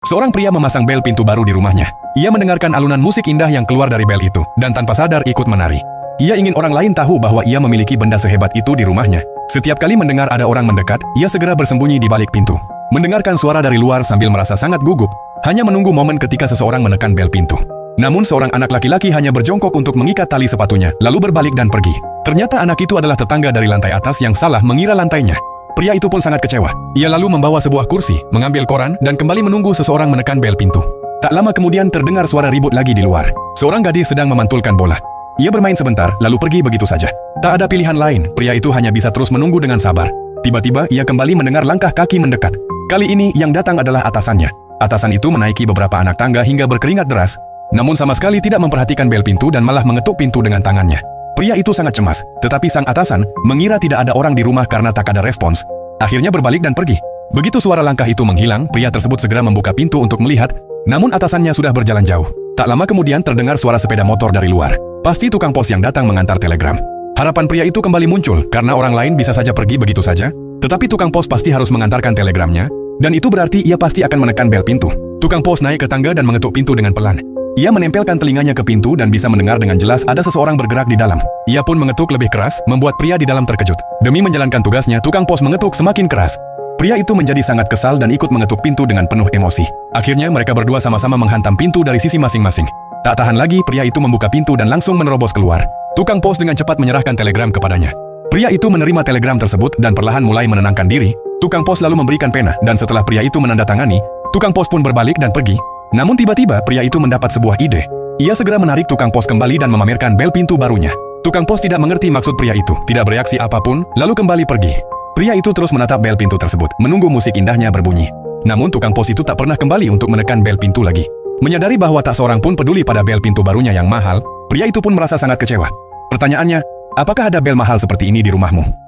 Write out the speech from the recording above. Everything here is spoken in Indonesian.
Seorang pria memasang bel pintu baru di rumahnya. Ia mendengarkan alunan musik indah yang keluar dari bel itu, dan tanpa sadar ikut menari. Ia ingin orang lain tahu bahwa ia memiliki benda sehebat itu di rumahnya. Setiap kali mendengar ada orang mendekat, ia segera bersembunyi di balik pintu. Mendengarkan suara dari luar sambil merasa sangat gugup, hanya menunggu momen ketika seseorang menekan bel pintu. Namun seorang anak laki-laki hanya berjongkok untuk mengikat tali sepatunya, lalu berbalik dan pergi. Ternyata anak itu adalah tetangga dari lantai atas yang salah mengira lantainya. Pria itu pun sangat kecewa. Ia lalu membawa sebuah kursi, mengambil koran, dan kembali menunggu seseorang menekan bel pintu. Tak lama kemudian terdengar suara ribut lagi di luar. Seorang gadis sedang memantulkan bola. Ia bermain sebentar, lalu pergi begitu saja. Tak ada pilihan lain, pria itu hanya bisa terus menunggu dengan sabar. Tiba-tiba ia kembali mendengar langkah kaki mendekat. Kali ini yang datang adalah atasannya. Atasan itu menaiki beberapa anak tangga hingga berkeringat deras, namun sama sekali tidak memperhatikan bel pintu dan malah mengetuk pintu dengan tangannya. Pria itu sangat cemas, tetapi sang atasan mengira tidak ada orang di rumah karena tak ada respons. Akhirnya berbalik dan pergi. Begitu suara langkah itu menghilang, pria tersebut segera membuka pintu untuk melihat, namun atasannya sudah berjalan jauh. Tak lama kemudian terdengar suara sepeda motor dari luar. Pasti tukang pos yang datang mengantar telegram. Harapan pria itu kembali muncul karena orang lain bisa saja pergi begitu saja, tetapi tukang pos pasti harus mengantarkan telegramnya, dan itu berarti ia pasti akan menekan bel pintu. Tukang pos naik ke tangga dan mengetuk pintu dengan pelan. Ia menempelkan telinganya ke pintu dan bisa mendengar dengan jelas ada seseorang bergerak di dalam. Ia pun mengetuk lebih keras, membuat pria di dalam terkejut. Demi menjalankan tugasnya, tukang pos mengetuk semakin keras. Pria itu menjadi sangat kesal dan ikut mengetuk pintu dengan penuh emosi. Akhirnya mereka berdua sama-sama menghantam pintu dari sisi masing-masing. Tak tahan lagi, pria itu membuka pintu dan langsung menerobos keluar. Tukang pos dengan cepat menyerahkan telegram kepadanya. Pria itu menerima telegram tersebut dan perlahan mulai menenangkan diri. Tukang pos lalu memberikan pena, dan setelah pria itu menandatangani, tukang pos pun berbalik dan pergi. Namun tiba-tiba pria itu mendapat sebuah ide. Ia segera menarik tukang pos kembali dan memamerkan bel pintu barunya. Tukang pos tidak mengerti maksud pria itu, tidak bereaksi apapun, lalu kembali pergi. Pria itu terus menatap bel pintu tersebut, menunggu musik indahnya berbunyi. Namun tukang pos itu tak pernah kembali untuk menekan bel pintu lagi. Menyadari bahwa tak seorang pun peduli pada bel pintu barunya yang mahal, pria itu pun merasa sangat kecewa. Pertanyaannya, apakah ada bel mahal seperti ini di rumahmu?